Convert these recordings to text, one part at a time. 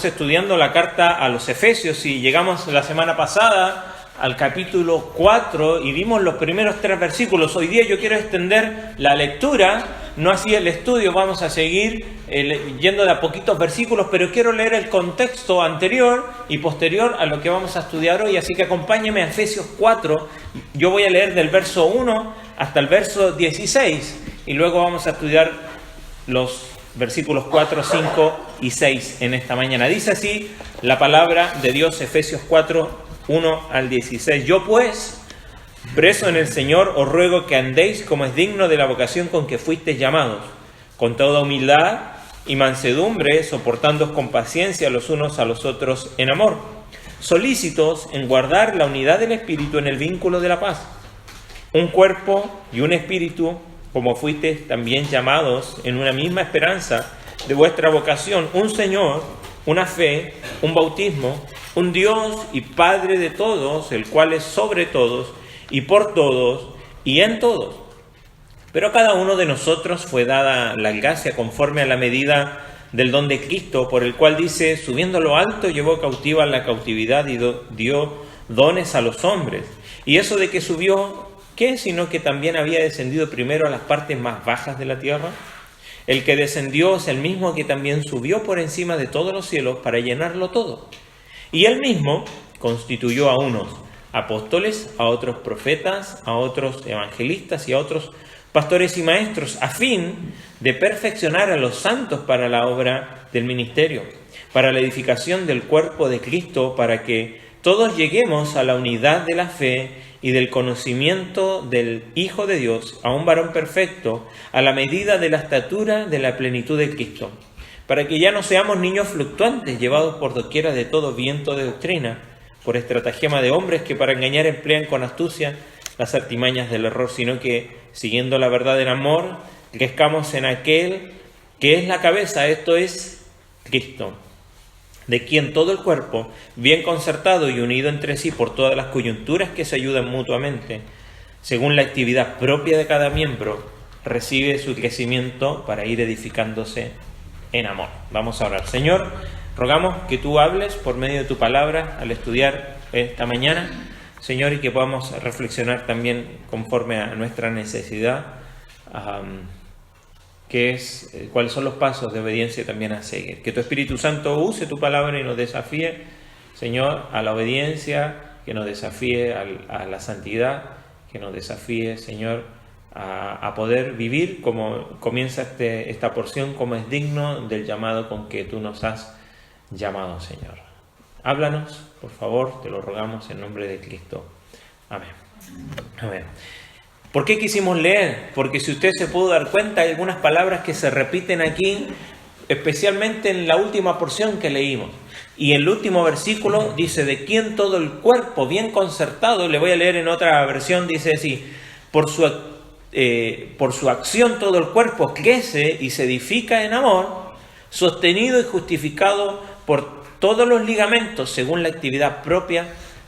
Estudiando la carta a los Efesios y llegamos la semana pasada al capítulo 4 y vimos los primeros 3 versículos. Hoy día yo quiero extender la lectura, no así el estudio, vamos a seguir yendo de a poquitos versículos, pero quiero leer el contexto anterior y posterior a lo que vamos a estudiar hoy, así que acompáñeme a Efesios 4, yo voy a leer del verso 1 hasta el verso 16 y luego vamos a estudiar los versículos 4, 5 y 6 en esta mañana. Dice así la palabra de Dios, Efesios 4, 1 al 16. Yo pues, preso en el Señor, os ruego que andéis como es digno de la vocación con que fuisteis llamados, con toda humildad y mansedumbre, soportándoos con paciencia los unos a los otros en amor, solícitos en guardar la unidad del Espíritu en el vínculo de la paz. Un cuerpo y un espíritu, como fuisteis también llamados en una misma esperanza de vuestra vocación, un Señor, una fe, un bautismo, un Dios y Padre de todos, el cual es sobre todos y por todos y en todos. Pero a cada uno de nosotros fue dada la gracia conforme a la medida del don de Cristo, por el cual dice, subiendo a lo alto, llevó cautiva la cautividad y dio dones a los hombres. Y eso de que subió, ¿qué? Sino que también había descendido primero a las partes más bajas de la tierra. El que descendió es el mismo que también subió por encima de todos los cielos para llenarlo todo. Y él mismo constituyó a unos apóstoles, a otros profetas, a otros evangelistas y a otros pastores y maestros, a fin de perfeccionar a los santos para la obra del ministerio, para la edificación del cuerpo de Cristo, para que todos lleguemos a la unidad de la fe y del conocimiento del Hijo de Dios, a un varón perfecto, a la medida de la estatura de la plenitud de Cristo, para que ya no seamos niños fluctuantes, llevados por doquiera de todo viento de doctrina, por estratagema de hombres que para engañar emplean con astucia las artimañas del error, sino que, siguiendo la verdad en amor, crezcamos en aquel que es la cabeza, esto es Cristo, de quien todo el cuerpo, bien concertado y unido entre sí por todas las coyunturas que se ayudan mutuamente, según la actividad propia de cada miembro, recibe su crecimiento para ir edificándose en amor. Vamos a orar. Señor, rogamos que tú hables por medio de tu palabra al estudiar esta mañana, Señor, y que podamos reflexionar también conforme a nuestra necesidad, cuáles son los pasos de obediencia también a seguir. Que tu Espíritu Santo use tu palabra y nos desafíe, Señor, a la obediencia, que nos desafíe a la santidad, que nos desafíe, Señor, a poder vivir como comienza esta porción, como es digno del llamado con que tú nos has llamado, Señor. Háblanos, por favor, te lo rogamos en nombre de Cristo. Amén. Amén. ¿Por qué quisimos leer? Porque si usted se pudo dar cuenta, hay algunas palabras que se repiten aquí, especialmente en la última porción que leímos. Y el último versículo dice, de quien todo el cuerpo bien concertado, le voy a leer en otra versión, dice así, por su acción todo el cuerpo crece y se edifica en amor, sostenido y justificado por todos los ligamentos según la actividad propia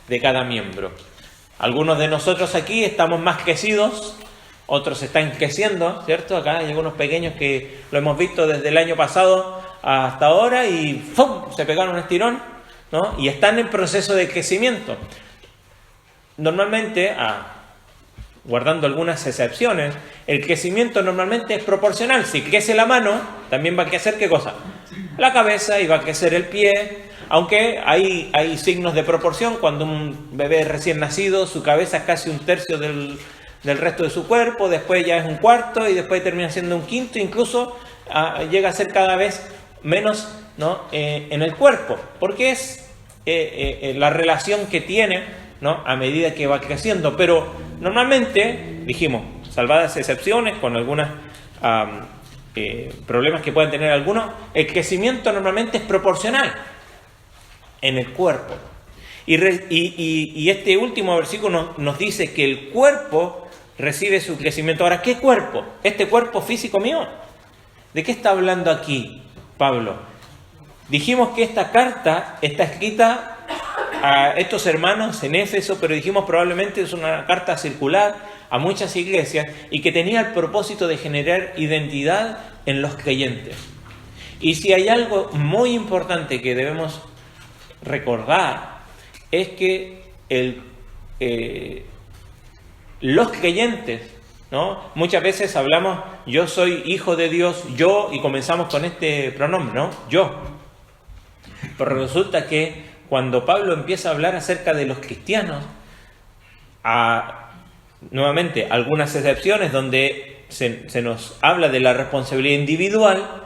de cada miembro. Algunos de nosotros aquí estamos más crecidos, otros están creciendo, ¿cierto? Acá hay algunos pequeños que lo hemos visto desde el año pasado hasta ahora y ¡fum!, se pegaron un estirón, ¿no? Y están en proceso de crecimiento. Normalmente, guardando algunas excepciones, el crecimiento normalmente es proporcional. Si crece la mano, también va a crecer ¿qué cosa? La cabeza, y va a crecer el pie. Aunque hay signos de proporción. Cuando un bebé recién nacido, su cabeza es casi 1/3 del resto de su cuerpo, después ya es 1/4 y después termina siendo 1/5, incluso llega a ser cada vez menos, ¿no? En el cuerpo, porque es la relación que tiene, ¿no? A medida que va creciendo. Pero normalmente, dijimos, salvadas excepciones, con algunos problemas que pueden tener algunos, el crecimiento normalmente es proporcional en el cuerpo. Y este último versículo nos dice que el cuerpo recibe su crecimiento. Ahora, ¿qué cuerpo? ¿Este cuerpo físico mío? ¿De qué está hablando aquí Pablo? Dijimos que esta carta está escrita a estos hermanos en Éfeso, pero dijimos probablemente es una carta circular a muchas iglesias y que tenía el propósito de generar identidad en los creyentes. Y si hay algo muy importante que debemos recordar, es que los creyentes, ¿no? Muchas veces hablamos, yo soy hijo de Dios, yo, y comenzamos con este pronombre, ¿no? Yo. Pero resulta que cuando Pablo empieza a hablar acerca de los cristianos, nuevamente, algunas excepciones donde se nos habla de la responsabilidad individual,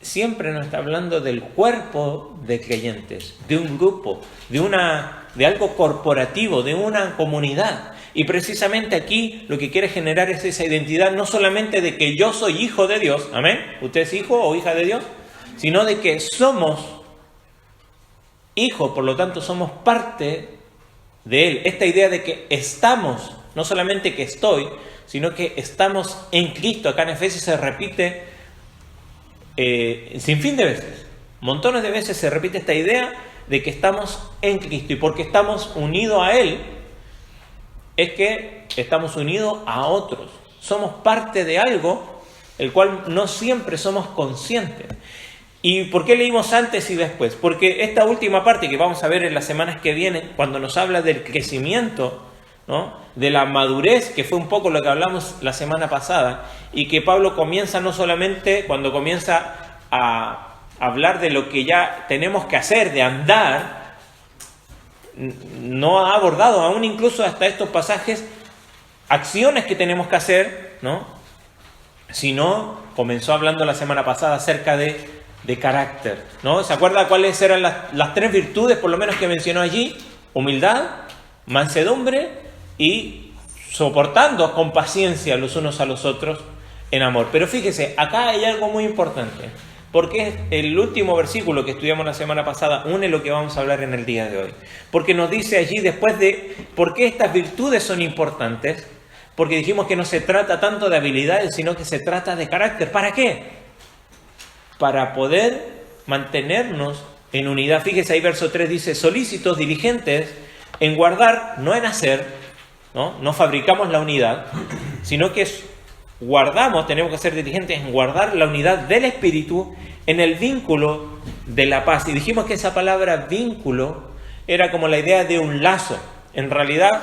siempre nos está hablando del cuerpo de creyentes, de un grupo, de algo corporativo, de una comunidad. Y precisamente aquí lo que quiere generar es esa identidad, no solamente de que yo soy hijo de Dios, amén, usted es hijo o hija de Dios, sino de que somos hijos, por lo tanto somos parte de Él. Esta idea de que estamos, no solamente que estoy, sino que estamos en Cristo. Acá en Efesios se repite sin fin de veces, montones de veces se repite esta idea de que estamos en Cristo, y porque estamos unidos a Él, es que estamos unidos a otros. Somos parte de algo el cual no siempre somos conscientes. ¿Y por qué leímos antes y después? Porque esta última parte que vamos a ver en las semanas que vienen, cuando nos habla del crecimiento, ¿no?, de la madurez, que fue un poco lo que hablamos la semana pasada, y que Pablo comienza no solamente cuando comienza a hablar de lo que ya tenemos que hacer, de andar, no ha abordado aún incluso hasta estos pasajes acciones que tenemos que hacer, ¿no?, sino comenzó hablando la semana pasada acerca de carácter, ¿no? ¿Se acuerda cuáles eran las tres virtudes, por lo menos, que mencionó allí? Humildad, mansedumbre y soportando con paciencia los unos a los otros en amor. Pero fíjese, acá hay algo muy importante, porque el último versículo que estudiamos la semana pasada une lo que vamos a hablar en el día de hoy. Porque nos dice allí, después de por qué estas virtudes son importantes, porque dijimos que no se trata tanto de habilidades, sino que se trata de carácter. ¿Para qué? Para poder mantenernos en unidad. Fíjese ahí, verso 3 dice, solícitos, diligentes en guardar, no en hacer, no fabricamos la unidad, sino que guardamos, tenemos que ser diligentes en guardar la unidad del Espíritu en el vínculo de la paz. Y dijimos que esa palabra vínculo era como la idea de un lazo. En realidad,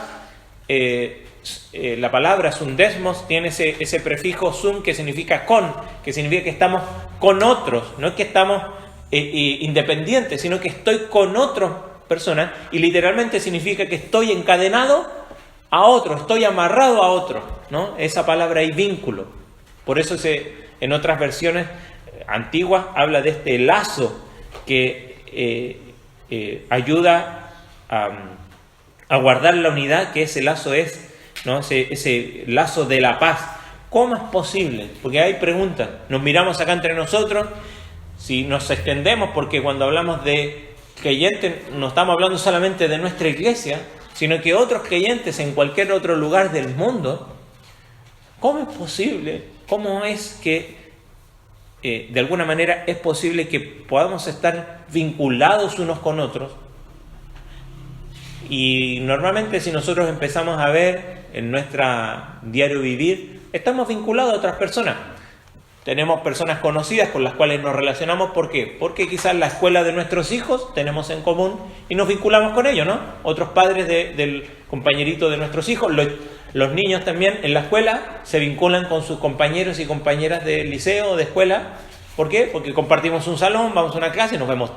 la palabra sundesmos tiene ese prefijo sum, que significa con, que significa que estamos con otros, no es que estamos independientes, sino que estoy con otras personas, y literalmente significa que estoy encadenado a otro, estoy amarrado a otro, ¿no? Esa palabra hay vínculo. Por eso en otras versiones antiguas habla de este lazo que ayuda a guardar la unidad, que ese lazo es, ¿no?, ese lazo de la paz. ¿Cómo es posible? Porque hay preguntas. Nos miramos acá entre nosotros, si nos extendemos, porque cuando hablamos de creyentes no estamos hablando solamente de nuestra iglesia, sino que otros creyentes en cualquier otro lugar del mundo. ¿Cómo es posible? ¿Cómo es que de alguna manera es posible que podamos estar vinculados unos con otros? Y normalmente, si nosotros empezamos a ver en nuestro diario vivir, estamos vinculados a otras personas. Tenemos personas conocidas con las cuales nos relacionamos. ¿Por qué? Porque quizás la escuela de nuestros hijos tenemos en común y nos vinculamos con ellos, ¿no? Otros padres del compañerito de nuestros hijos. Los niños también en la escuela se vinculan con sus compañeros y compañeras del liceo o de escuela. ¿Por qué? Porque compartimos un salón, vamos a una clase, nos vemos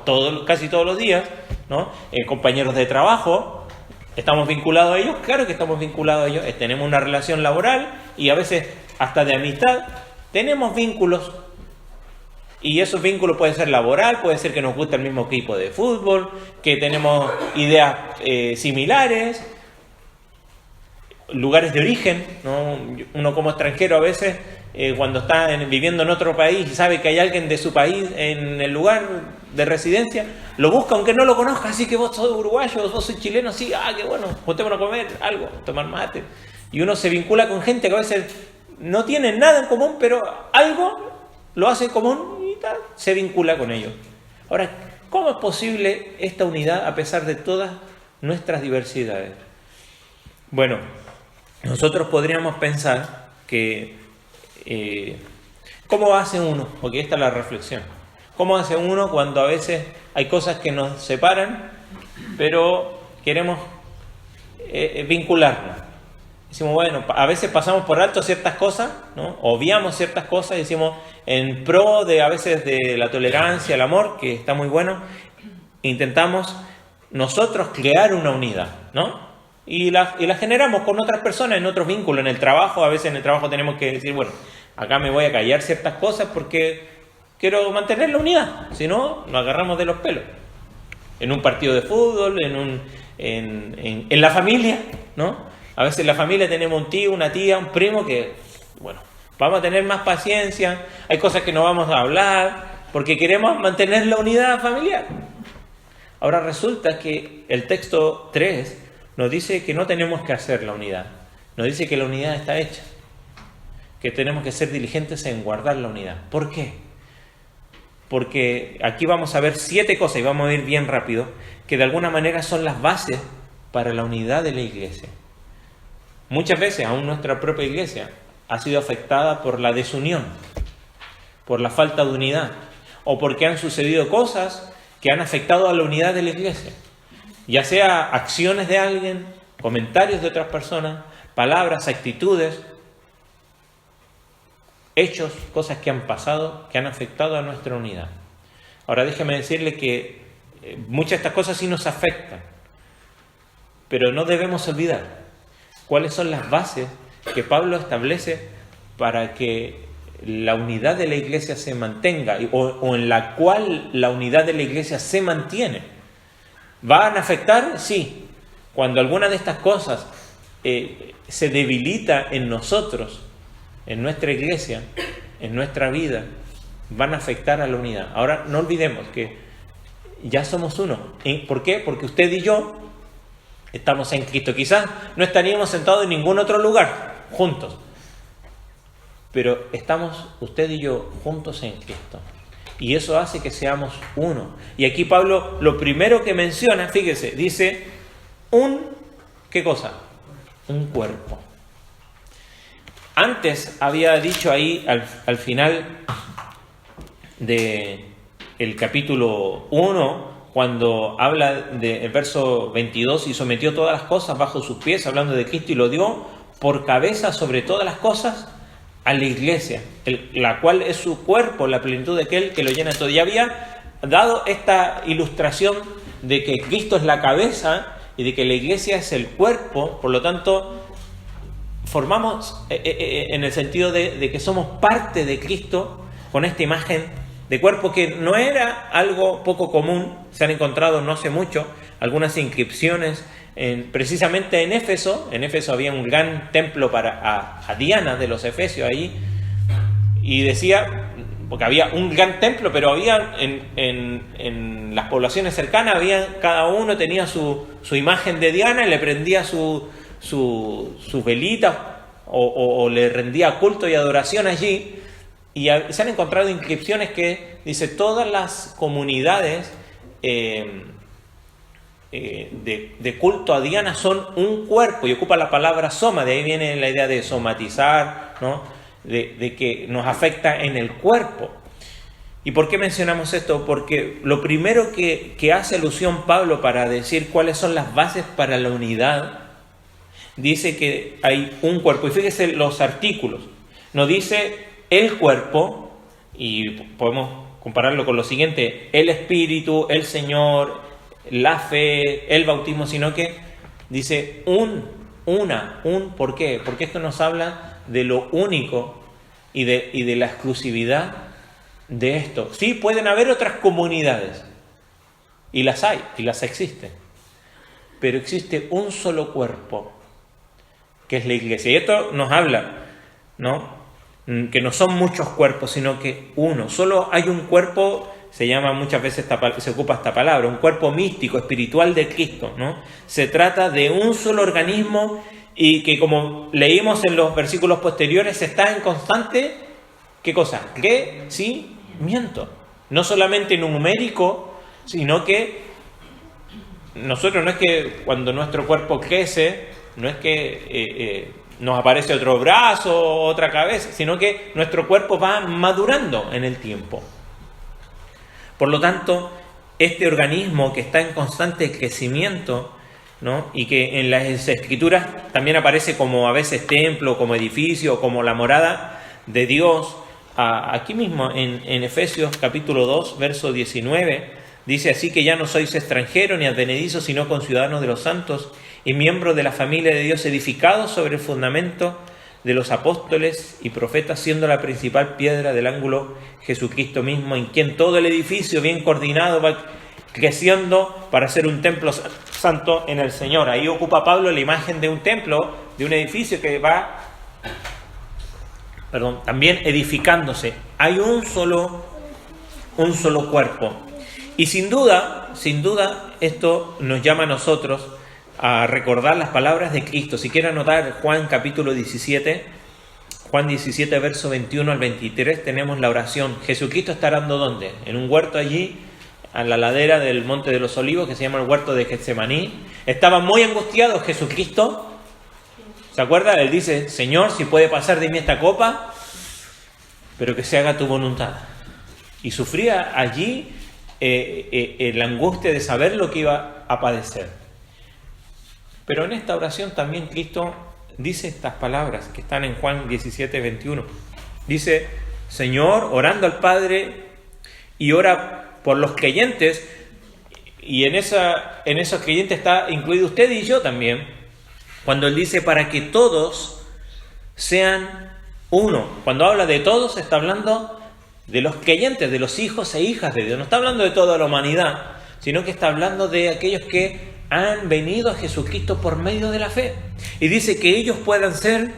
casi todos los días, ¿no? Compañeros de trabajo, ¿estamos vinculados a ellos? Claro que estamos vinculados a ellos. Tenemos una relación laboral y a veces hasta de amistad. Tenemos vínculos, y esos vínculos pueden ser laboral, puede ser que nos guste el mismo equipo de fútbol, que tenemos ideas similares, lugares de origen, ¿no? Uno como extranjero a veces, cuando está viviendo en otro país y sabe que hay alguien de su país en el lugar de residencia, lo busca aunque no lo conozca. Así que vos sos uruguayo, vos sos chileno, sí, qué bueno, juntémonos a comer algo, tomar mate. Y uno se vincula con gente que a veces no tienen nada en común, pero algo lo hace común y tal, se vincula con ellos. Ahora, ¿cómo es posible esta unidad a pesar de todas nuestras diversidades? Bueno, nosotros podríamos pensar que ¿cómo hace uno? Porque esta es la reflexión. ¿Cómo hace uno cuando a veces hay cosas que nos separan, pero queremos vincularnos? Decimos, bueno, a veces pasamos por alto ciertas cosas, ¿no? Obviamos ciertas cosas y decimos, en pro de a veces de la tolerancia, el amor, que está muy bueno, intentamos nosotros crear una unidad, ¿no? Y la generamos con otras personas en otros vínculos, en el trabajo. A veces en el trabajo tenemos que decir, bueno, acá me voy a callar ciertas cosas porque quiero mantener la unidad, si no, nos agarramos de los pelos. En un partido de fútbol, en la familia, ¿no? A veces en la familia tenemos un tío, una tía, un primo que, bueno, vamos a tener más paciencia, hay cosas que no vamos a hablar, porque queremos mantener la unidad familiar. Ahora resulta que el texto 3 nos dice que no tenemos que hacer la unidad, nos dice que la unidad está hecha, que tenemos que ser diligentes en guardar la unidad. ¿Por qué? Porque aquí vamos a ver 7 cosas, y vamos a ir bien rápido, que de alguna manera son las bases para la unidad de la iglesia. Muchas veces, aún nuestra propia iglesia ha sido afectada por la desunión, por la falta de unidad, o porque han sucedido cosas que han afectado a la unidad de la iglesia, ya sea acciones de alguien, comentarios de otras personas, palabras, actitudes, hechos, cosas que han pasado, que han afectado a nuestra unidad. Ahora déjeme decirle que muchas de estas cosas sí nos afectan, pero no debemos olvidar cuáles son las bases que Pablo establece para que la unidad de la iglesia se mantenga, o en la cual la unidad de la iglesia se mantiene. ¿Van a afectar? Sí. Cuando alguna de estas cosas se debilita en nosotros, en nuestra iglesia, en nuestra vida, van a afectar a la unidad. Ahora no olvidemos que ya somos uno. ¿Por qué? Porque usted y yo estamos en Cristo. Quizás no estaríamos sentados en ningún otro lugar juntos, pero estamos usted y yo juntos en Cristo, y eso hace que seamos uno. Y aquí Pablo lo primero que menciona, fíjese, dice ¿qué cosa? Un cuerpo. Antes había dicho ahí al final del capítulo 1, cuando habla del verso 22, y sometió todas las cosas bajo sus pies, hablando de Cristo, y lo dio por cabeza sobre todas las cosas a la iglesia, la cual es su cuerpo, la plenitud de aquel que lo llena todo. Ya había dado esta ilustración de que Cristo es la cabeza y de que la iglesia es el cuerpo. Por lo tanto, formamos en el sentido de que somos parte de Cristo, con esta imagen de cuerpo que no era algo poco común. Se han encontrado no hace mucho algunas inscripciones precisamente en Éfeso. En Éfeso había un gran templo a Diana de los Efesios ahí, y decía, porque había un gran templo, pero había en las poblaciones cercanas, cada uno tenía su imagen de Diana y le prendía sus velitas o le rendía culto y adoración allí. Y se han encontrado inscripciones que dice todas las comunidades de culto a Diana son un cuerpo, y ocupa la palabra soma. De ahí viene la idea de somatizar, ¿no? De que nos afecta en el cuerpo. ¿Y por qué mencionamos esto? Porque lo primero que hace alusión Pablo para decir cuáles son las bases para la unidad, dice que hay un cuerpo. Y fíjese los artículos. Nos dice el cuerpo, y podemos compararlo con lo siguiente: el Espíritu, el Señor, la fe, el bautismo, sino que dice ¿por qué? Porque esto nos habla de lo único y de la exclusividad de esto. Sí, pueden haber otras comunidades, y las hay, y las existen, pero existe un solo cuerpo, que es la iglesia. Y esto nos habla, ¿no?, que no son muchos cuerpos, sino que uno. Solo hay un cuerpo, se llama muchas veces, se ocupa esta palabra, un cuerpo místico, espiritual de Cristo, ¿no? Se trata de un solo organismo, y que, como leímos en los versículos posteriores, está en constante, ¿qué cosa? Crecimiento. No solamente numérico, sino que nosotros, no es que cuando nuestro cuerpo crece, no es que nos aparece otro brazo, otra cabeza, sino que nuestro cuerpo va madurando en el tiempo. Por lo tanto, este organismo que está en constante crecimiento, ¿no? Y que en las Escrituras también aparece como a veces templo, como edificio, como la morada de Dios. Aquí mismo en Efesios capítulo 2, verso 19, dice: así que ya no sois extranjeros ni advenedizos, sino conciudadanos de los santos y miembros de la familia de Dios, edificados sobre el fundamento de los apóstoles y profetas, siendo la principal piedra del ángulo Jesucristo mismo, en quien todo el edificio bien coordinado va creciendo para ser un templo santo en el Señor. Ahí ocupa Pablo la imagen de un templo, de un edificio que va, también edificándose. Hay un solo cuerpo. Y sin duda, esto nos llama a nosotros a recordar las palabras de Cristo. Si quieren anotar Juan capítulo 17, Juan 17, verso 21 al 23, tenemos la oración. Jesucristo está orando ¿dónde? En un huerto allí, a la ladera del Monte de los Olivos, que se llama el huerto de Getsemaní. Estaba muy angustiado Jesucristo. ¿Se acuerda? Él dice: Señor, si puede pasar de mí esta copa, pero que se haga tu voluntad. Y sufría allí la angustia de saber lo que iba a padecer. Pero en esta oración también Cristo dice estas palabras que están en Juan 17, 21. Dice: Señor, orando al Padre, y ora por los creyentes, y en esos creyentes está incluido usted y yo también, cuando Él dice: para que todos sean uno. Cuando habla de todos, está hablando de los creyentes, de los hijos e hijas de Dios. No está hablando de toda la humanidad, sino que está hablando de aquellos que han venido a Jesucristo por medio de la fe. Y dice que ellos puedan ser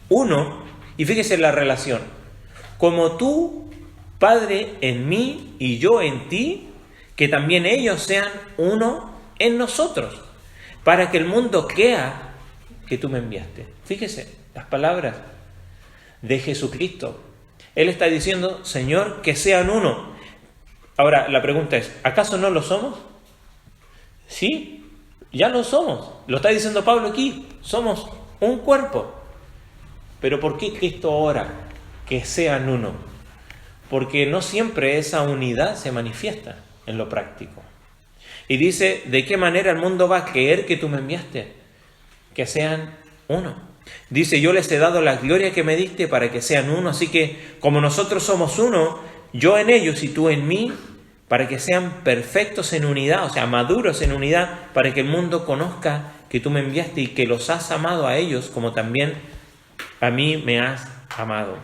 uno. Y fíjese la relación: como tú, Padre, en mí y yo en ti, que también ellos sean uno en nosotros, para que el mundo crea que tú me enviaste. Fíjese las palabras de Jesucristo. Él está diciendo: Señor, que sean uno. Ahora, la pregunta es: ¿acaso no lo somos? Sí, ya lo somos. Lo está diciendo Pablo aquí. Somos un cuerpo. Pero ¿por qué Cristo ora que sean uno? Porque no siempre esa unidad se manifiesta en lo práctico. Y dice: ¿de qué manera el mundo va a creer que tú me enviaste? Que sean uno. Dice: yo les he dado la gloria que me diste para que sean uno. Así que como nosotros somos uno, yo en ellos y tú en mí, para que sean perfectos en unidad, o sea, maduros en unidad, para que el mundo conozca que tú me enviaste y que los has amado a ellos como también a mí me has amado.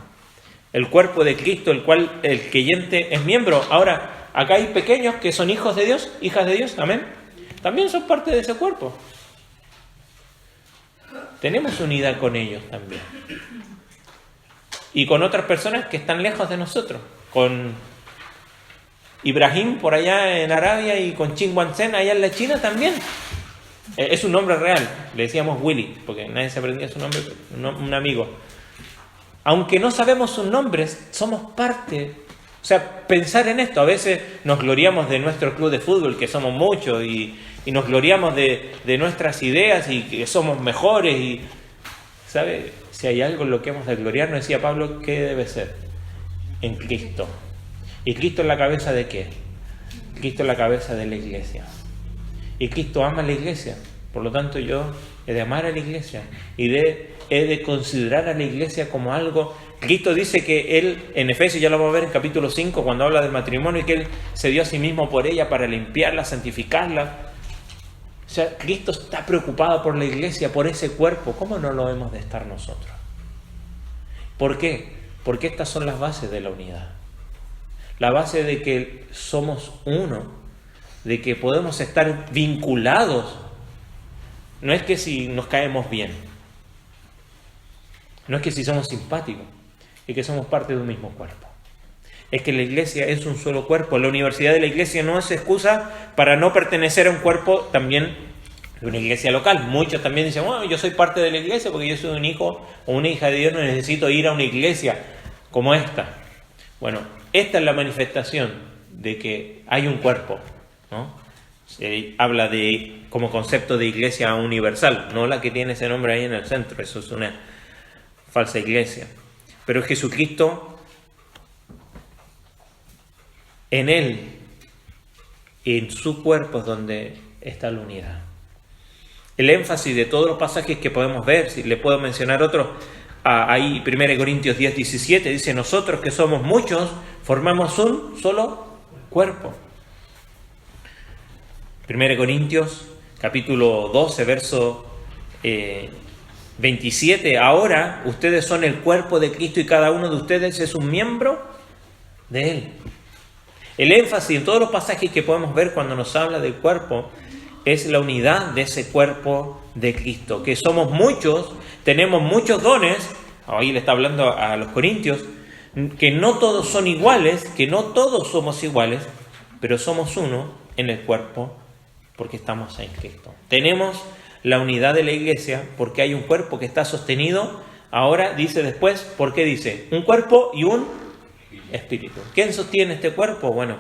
El cuerpo de Cristo, el cual el creyente es miembro. Ahora, acá hay pequeños que son hijos de Dios, hijas de Dios, amén. También son parte de ese cuerpo. Tenemos unidad con ellos también. Y con otras personas que están lejos de nosotros. Con Ibrahim por allá en Arabia y con Qin Wanzhen allá en la China también. Es un nombre real. Le decíamos Willy, porque nadie se aprendía su nombre, un amigo. Aunque no sabemos sus nombres, somos parte. O sea, pensar en esto. A veces nos gloriamos de nuestro club de fútbol, que somos muchos, y nos gloriamos de nuestras ideas y que somos mejores. Y, ¿sabe? Si hay algo en lo que hemos de gloriarnos, decía Pablo, ¿qué debe ser? En Cristo. ¿Y Cristo es la cabeza de qué? Cristo es la cabeza de la iglesia. Y Cristo ama a la iglesia. Por lo tanto, yo he de amar a la iglesia y he de considerar a la iglesia como algo. Cristo dice que Él, en Efesios, ya lo vamos a ver en capítulo 5, cuando habla del matrimonio, y que Él se dio a sí mismo por ella para limpiarla, santificarla. O sea, Cristo está preocupado por la iglesia, por ese cuerpo. ¿Cómo no lo hemos de estar nosotros? ¿Por qué? Porque estas son las bases de la unidad. La base de que somos uno, de que podemos estar vinculados. No es que si nos caemos bien, no es que si somos simpáticos, es que somos parte de un mismo cuerpo. Es que la iglesia es un solo cuerpo. La universidad de la iglesia no es excusa para no pertenecer a un cuerpo también de una iglesia local. Muchos también dicen: bueno, yo soy parte de la iglesia porque yo soy un hijo o una hija de Dios, no necesito ir a una iglesia como esta. Bueno, esta es la manifestación de que hay un cuerpo, ¿no? Se habla de como concepto de iglesia universal, no la que tiene ese nombre ahí en el centro. Eso es una falsa iglesia. Pero Jesucristo, en Él en su cuerpo es donde está la unidad. El énfasis de todos los pasajes que podemos ver, si le puedo mencionar otros, ahí 1 Corintios 10, 17, dice: nosotros que somos muchos, formamos un solo cuerpo. 1 Corintios capítulo 12, verso 27, ahora ustedes son el cuerpo de Cristo y cada uno de ustedes es un miembro de Él. El énfasis en todos los pasajes que podemos ver cuando nos habla del cuerpo es la unidad de ese cuerpo de Cristo, que somos muchos, tenemos muchos dones. Ahí le está hablando a los corintios, que no todos son iguales, que no todos somos iguales, pero somos uno en el cuerpo porque estamos en Cristo. Tenemos la unidad de la iglesia porque hay un cuerpo que está sostenido. Ahora dice después, ¿por qué dice? Un cuerpo y un espíritu. ¿Quién sostiene este cuerpo? Bueno,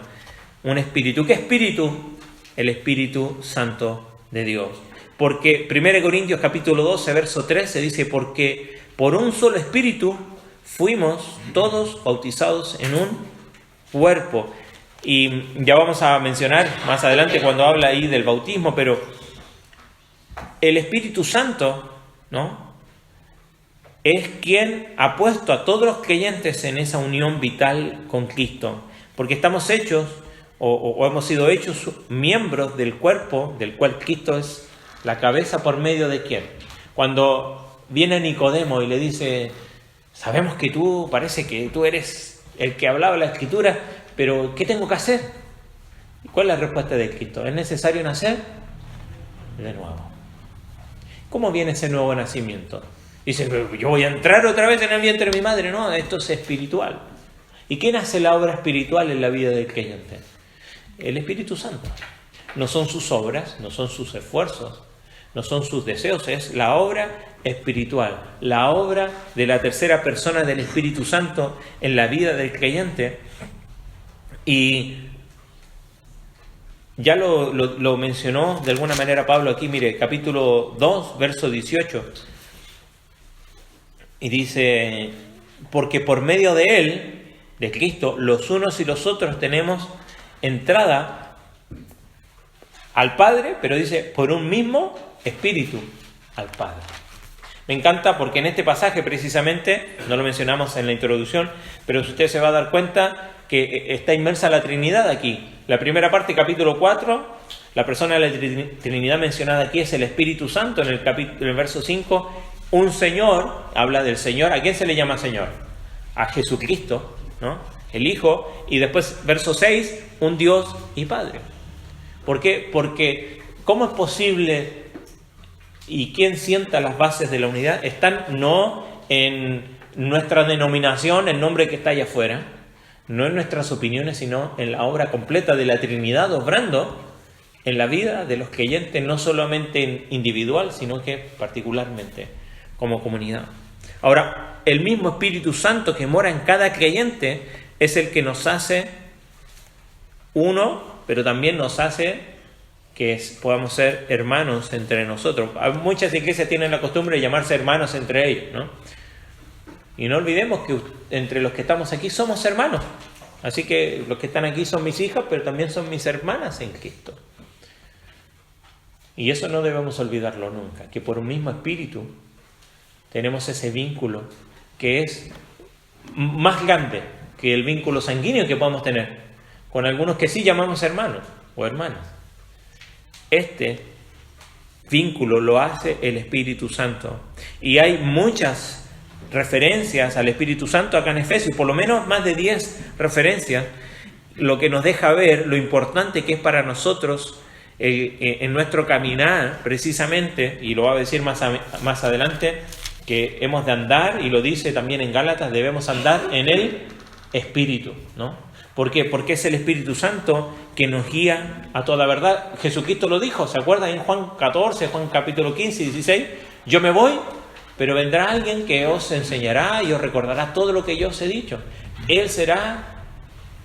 un espíritu. ¿Qué espíritu? El Espíritu Santo de Dios. Porque 1 Corintios capítulo 12, verso 13 dice: porque por un solo espíritu fuimos todos bautizados en un cuerpo. Y ya vamos a mencionar más adelante cuando habla ahí del bautismo, pero el Espíritu Santo, ¿no?, es quien ha puesto a todos los creyentes en esa unión vital con Cristo. Porque estamos hechos o hemos sido hechos miembros del cuerpo del cual Cristo es la cabeza. ¿Por medio de quién? Cuando viene Nicodemo y le dice: sabemos que tú, parece que tú eres el que hablaba la Escritura, pero ¿qué tengo que hacer? ¿Cuál es la respuesta de Cristo? ¿Es necesario nacer de nuevo? ¿Cómo viene ese nuevo nacimiento? Dice: yo voy a entrar otra vez en el vientre de mi madre. No, esto es espiritual. ¿Y quién hace la obra espiritual en la vida del creyente? El Espíritu Santo. No son sus obras, no son sus esfuerzos, no son sus deseos, es la obra espiritual, la obra de la tercera persona del Espíritu Santo en la vida del creyente. Y ya lo mencionó de alguna manera Pablo aquí, mire, capítulo 2, verso 18. Y dice: porque por medio de Él, de Cristo, los unos y los otros tenemos entrada al Padre, pero dice, por un mismo Espíritu al Padre. Me encanta porque en este pasaje precisamente, no lo mencionamos en la introducción, pero usted se va a dar cuenta que está inmersa la Trinidad aquí. La primera parte, capítulo 4, la persona de la Trinidad mencionada aquí es el Espíritu Santo. En el verso 5, un Señor, habla del Señor. ¿A quién se le llama Señor? A Jesucristo, ¿no?, el Hijo. Y después, verso 6, un Dios y Padre. ¿Por qué? Porque ¿cómo es posible y quién sienta las bases de la unidad? Están no en nuestra denominación, el nombre que está allá afuera, no en nuestras opiniones, sino en la obra completa de la Trinidad obrando en la vida de los creyentes, no solamente individual, sino que particularmente como comunidad. Ahora, el mismo Espíritu Santo que mora en cada creyente es el que nos hace uno, pero también nos hace que podamos ser hermanos entre nosotros. Muchas iglesias tienen la costumbre de llamarse hermanos entre ellos, ¿no? Y no olvidemos que entre los que estamos aquí somos hermanos. Así que los que están aquí son mis hijas, pero también son mis hermanas en Cristo. Y eso no debemos olvidarlo nunca, que por un mismo espíritu tenemos ese vínculo que es más grande que el vínculo sanguíneo que podemos tener con algunos que sí llamamos hermanos o hermanas. Este vínculo lo hace el Espíritu Santo. Y hay muchas referencias al Espíritu Santo acá en Efesios, por lo menos más de 10 referencias, lo que nos deja ver lo importante que es para nosotros en nuestro caminar, precisamente, y lo va a decir más adelante, que hemos de andar, y lo dice también en Gálatas, debemos andar en el Espíritu, ¿no? ¿Por qué? Porque es el Espíritu Santo que nos guía a toda verdad. Jesucristo lo dijo, ¿se acuerdan? En Juan 14, Juan capítulo 15 y 16, yo me voy, pero vendrá alguien que os enseñará y os recordará todo lo que yo os he dicho. Él será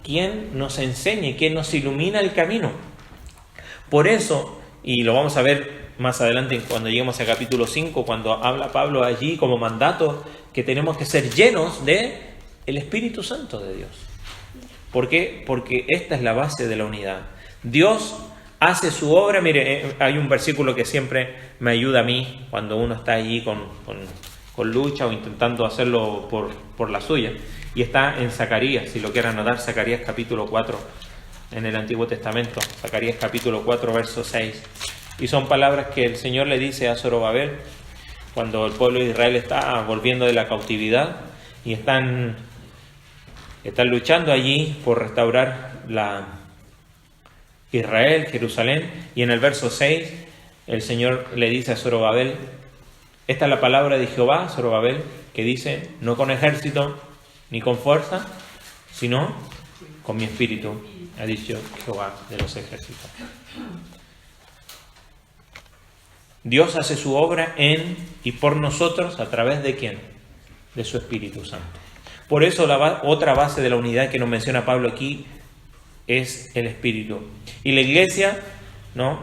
quien nos enseñe, quien nos ilumina el camino. Por eso, y lo vamos a ver más adelante cuando lleguemos al capítulo 5, cuando habla Pablo allí como mandato, que tenemos que ser llenos de el Espíritu Santo de Dios. ¿Por qué? Porque esta es la base de la unidad. Dios hace su obra. Mire, hay un versículo que siempre me ayuda a mí cuando uno está allí con lucha o intentando hacerlo por la suya. Y está en Zacarías, si lo quieren anotar, Zacarías capítulo 4 en el Antiguo Testamento. Zacarías capítulo 4, verso 6. Y son palabras que el Señor le dice a Zorobabel cuando el pueblo de Israel está volviendo de la cautividad y están luchando allí por restaurar Israel, Jerusalén. Y en el verso 6 el Señor le dice a Zorobabel: esta es la palabra de Jehová, Zorobabel, que dice: no con ejército ni con fuerza, sino con mi espíritu, ha dicho Jehová de los ejércitos. Dios hace su obra en y por nosotros, ¿a través de quién? De su Espíritu Santo. Por eso otra base de la unidad que nos menciona Pablo aquí es el Espíritu. Y la Iglesia, ¿no?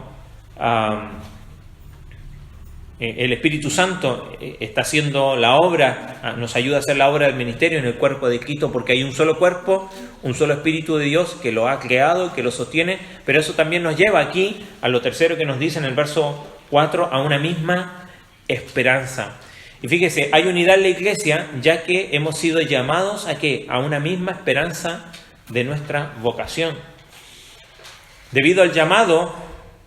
El Espíritu Santo está haciendo la obra, nos ayuda a hacer la obra del ministerio en el cuerpo de Cristo, porque hay un solo cuerpo, un solo Espíritu de Dios que lo ha creado, que lo sostiene. Pero eso también nos lleva aquí a lo tercero que nos dice en el verso 4, a una misma esperanza. Y fíjese, hay unidad en la Iglesia, ya que hemos sido llamados ¿a qué? A una misma esperanza de nuestra vocación. Debido al llamado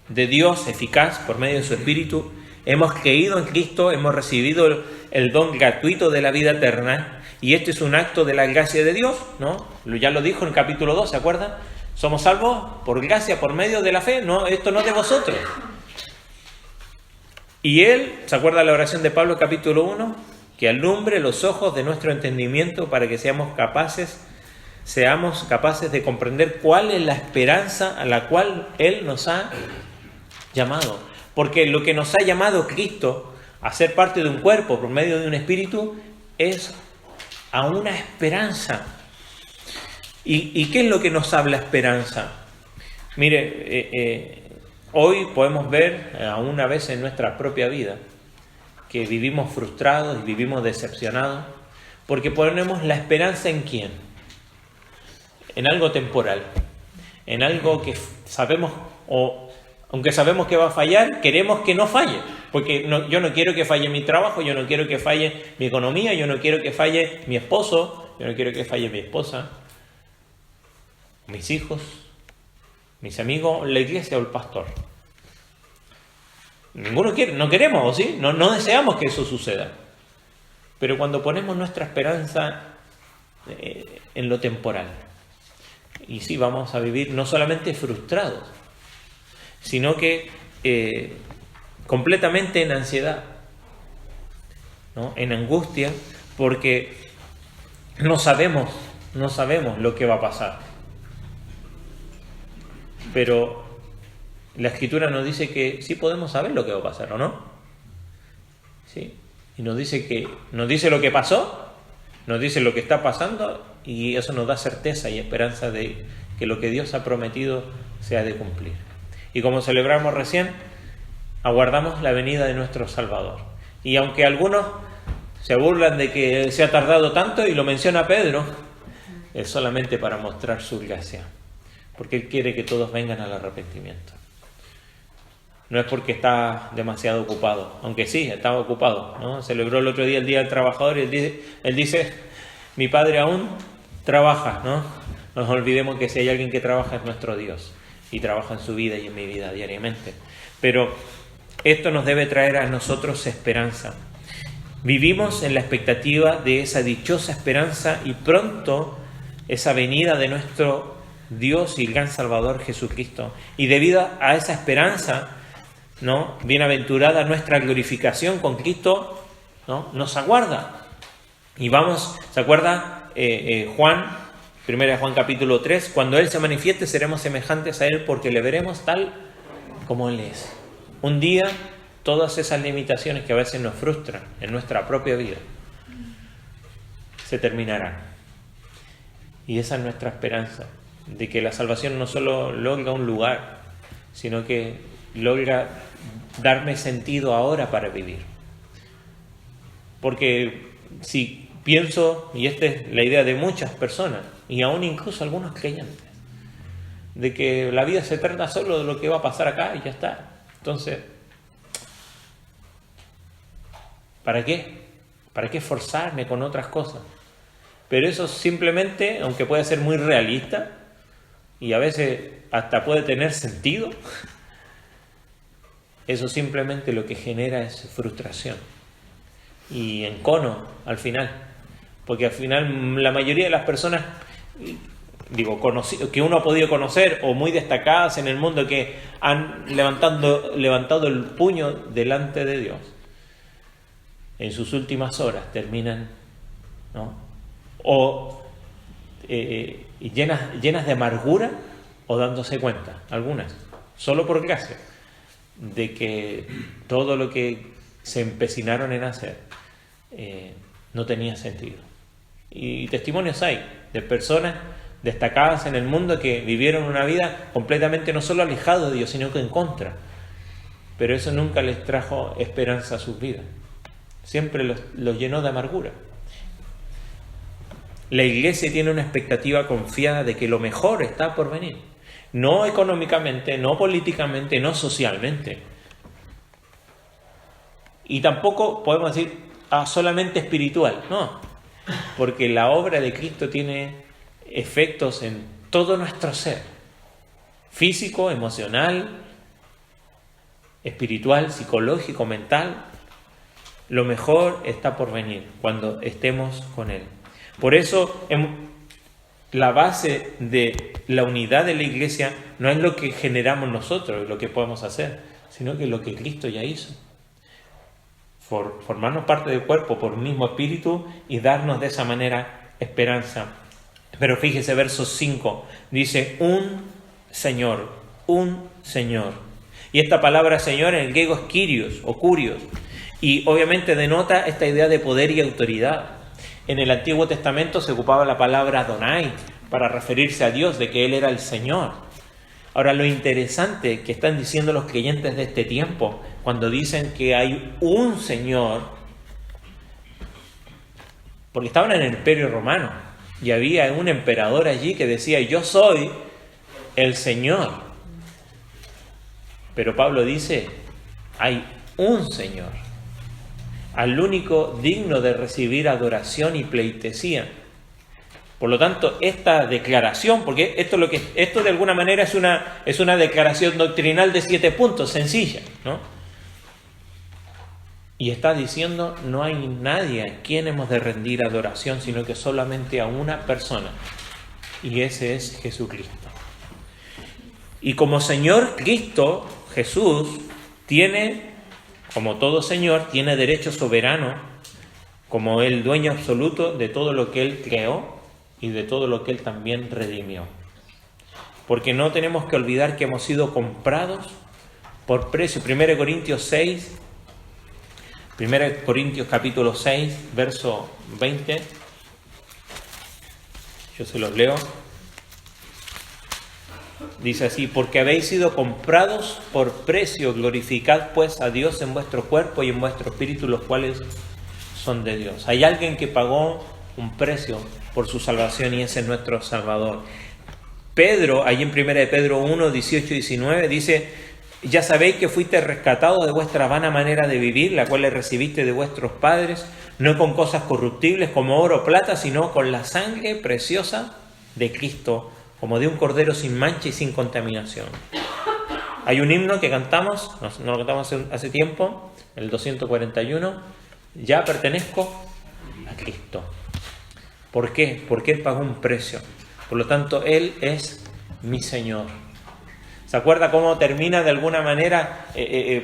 de Dios eficaz por medio de su Espíritu, hemos creído en Cristo, hemos recibido el don gratuito de la vida eterna, y este es un acto de la gracia de Dios, ¿no? Ya lo dijo en el capítulo 2, ¿se acuerdan? Somos salvos por gracia, por medio de la fe, no, esto no es de vosotros. Y Él, ¿se acuerda la oración de Pablo capítulo 1? Que alumbre los ojos de nuestro entendimiento para que seamos capaces de comprender cuál es la esperanza a la cual Él nos ha llamado. Porque lo que nos ha llamado Cristo a ser parte de un cuerpo por medio de un espíritu es a una esperanza. ¿Y qué es lo que nos habla esperanza? Mire, hoy podemos ver, aún a veces en nuestra propia vida, que vivimos frustrados y vivimos decepcionados porque ponemos la esperanza ¿en quién? En algo temporal, en algo que sabemos, o aunque sabemos que va a fallar, queremos que no falle, porque yo no quiero que falle mi trabajo, yo no quiero que falle mi economía, yo no quiero que falle mi esposo, yo no quiero que falle mi esposa, mis hijos, mis amigos, la iglesia o el pastor. Ninguno quiere, no queremos, ¿o sí? No deseamos que eso suceda. Pero cuando ponemos nuestra esperanza en lo temporal, y sí, vamos a vivir no solamente frustrados, sino que completamente en ansiedad, ¿no? En angustia, porque no sabemos lo que va a pasar. Pero la Escritura nos dice que sí podemos saber lo que va a pasar, ¿o no? ¿Sí? Y nos dice lo que pasó, nos dice lo que está pasando, y eso nos da certeza y esperanza de que lo que Dios ha prometido se ha de cumplir. Y como celebramos recién, aguardamos la venida de nuestro Salvador. Y aunque algunos se burlan de que se ha tardado tanto, y lo menciona Pedro, es solamente para mostrar su gracia, porque Él quiere que todos vengan al arrepentimiento. No es porque está demasiado ocupado, aunque sí, estaba ocupado, ¿no? Celebró el otro día el Día del Trabajador y él dice, mi Padre aún trabaja, ¿no? No nos olvidemos que si hay alguien que trabaja es nuestro Dios, y trabaja en su vida y en mi vida diariamente. Pero esto nos debe traer a nosotros esperanza. Vivimos en la expectativa de esa dichosa esperanza y pronto esa venida de nuestro Dios y gran Salvador Jesucristo. Y debido a esa esperanza, ¿no? Bienaventurada nuestra glorificación con Cristo, ¿no? Nos aguarda. Y vamos, ¿se acuerda Juan? 1 Juan capítulo 3, cuando Él se manifieste seremos semejantes a Él porque le veremos tal como Él es. Un día todas esas limitaciones que a veces nos frustran en nuestra propia vida se terminarán. Y esa es nuestra esperanza, de que la salvación no solo logra un lugar, sino que logra darme sentido ahora para vivir. Porque si pienso, y esta es la idea de muchas personas, y aún incluso algunos creyentes, de que la vida se trata solo de lo que va a pasar acá y ya está. Entonces, ¿para qué? ¿Para qué esforzarme con otras cosas? Pero eso simplemente, aunque puede ser muy realista y a veces hasta puede tener sentido, eso simplemente lo que genera es frustración y encono al final. Porque al final la mayoría de las personas, que uno ha podido conocer o muy destacadas en el mundo, que han levantado el puño delante de Dios, en sus últimas horas terminan, ¿no?, o llenas de amargura, o dándose cuenta, algunas, solo por gracia, de que todo lo que se empecinaron en hacer no tenía sentido. Y testimonios hay de personas destacadas en el mundo que vivieron una vida completamente no solo alejado de Dios, sino que en contra. Pero eso nunca les trajo esperanza a sus vidas. Siempre los llenó de amargura. La iglesia tiene una expectativa confiada de que lo mejor está por venir. No económicamente, no políticamente, no socialmente. Y tampoco podemos decir solamente espiritual, no. Porque la obra de Cristo tiene efectos en todo nuestro ser. Físico, emocional, espiritual, psicológico, mental. Lo mejor está por venir cuando estemos con Él. Por eso la base de la unidad de la iglesia no es lo que generamos nosotros, lo que podemos hacer, sino que lo que Cristo ya hizo. Formarnos parte del cuerpo por un mismo espíritu y darnos de esa manera esperanza. Pero fíjese, verso 5, dice un Señor. Y esta palabra Señor en el griego es Kyrios o Kurios, y obviamente denota esta idea de poder y autoridad. En el Antiguo Testamento se ocupaba la palabra Adonai para referirse a Dios, de que Él era el Señor. Ahora, lo interesante que están diciendo los creyentes de este tiempo, cuando dicen que hay un Señor, porque estaban en el Imperio Romano y había un emperador allí que decía: yo soy el Señor. Pero Pablo dice: hay un Señor, al único digno de recibir adoración y pleitesía. Por lo tanto, esta declaración, porque esto de alguna manera es una declaración doctrinal de 7 puntos, sencilla, ¿no? Y está diciendo: no hay nadie a quien hemos de rendir adoración, sino que solamente a una persona, y ese es Jesucristo. Y como Señor Cristo, Jesús tiene, como todo Señor, tiene derecho soberano, como el dueño absoluto de todo lo que Él creó y de todo lo que Él también redimió. Porque no tenemos que olvidar que hemos sido comprados por precio. 1 Corintios capítulo 6, verso 20. Yo se los leo. Dice así: porque habéis sido comprados por precio, glorificad pues a Dios en vuestro cuerpo y en vuestro espíritu, los cuales son de Dios. Hay alguien que pagó un precio por su salvación y ese es nuestro Salvador. Pedro, allí en 1 Pedro 1, 18 y 19, dice: ya sabéis que fuiste rescatados de vuestra vana manera de vivir, la cual le recibiste de vuestros padres, no con cosas corruptibles como oro o plata, sino con la sangre preciosa de Cristo, como de un cordero sin mancha y sin contaminación. Hay un himno que cantamos, no lo cantamos hace tiempo, el 241, ya pertenezco a Cristo. ¿Por qué? Porque Él pagó un precio. Por lo tanto, Él es mi Señor. ¿Se acuerda cómo termina de alguna manera?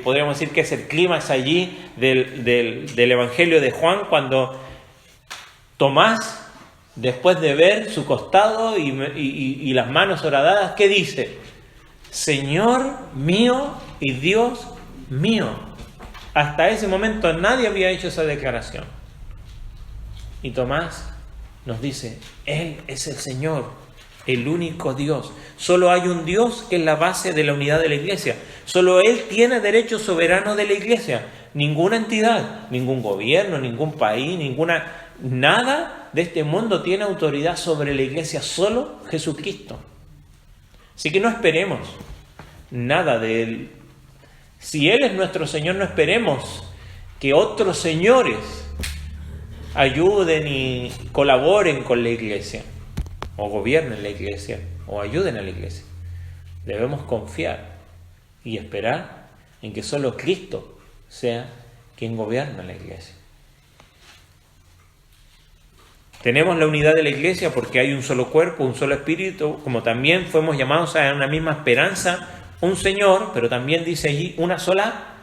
Podríamos decir que es el clímax allí del Evangelio de Juan, cuando Tomás, después de ver su costado y las manos horadadas, ¿qué dice? Señor mío y Dios mío. Hasta ese momento nadie había hecho esa declaración. Y Tomás nos dice: Él es el Señor, el único Dios. Solo hay un Dios que es la base de la unidad de la iglesia. Solo Él tiene derecho soberano de la iglesia. Ninguna entidad, ningún gobierno, ningún país, nada de este mundo tiene autoridad sobre la iglesia. Solo Jesucristo. Así que no esperemos nada de Él. Si Él es nuestro Señor, no esperemos que otros señores ayuden y colaboren con la iglesia, o gobiernen la iglesia, o ayuden a la iglesia. Debemos confiar y esperar en que solo Cristo sea quien gobierna la iglesia. Tenemos la unidad de la iglesia porque hay un solo cuerpo, un solo espíritu, como también fuimos llamados a una misma esperanza, un Señor, pero también dice allí una sola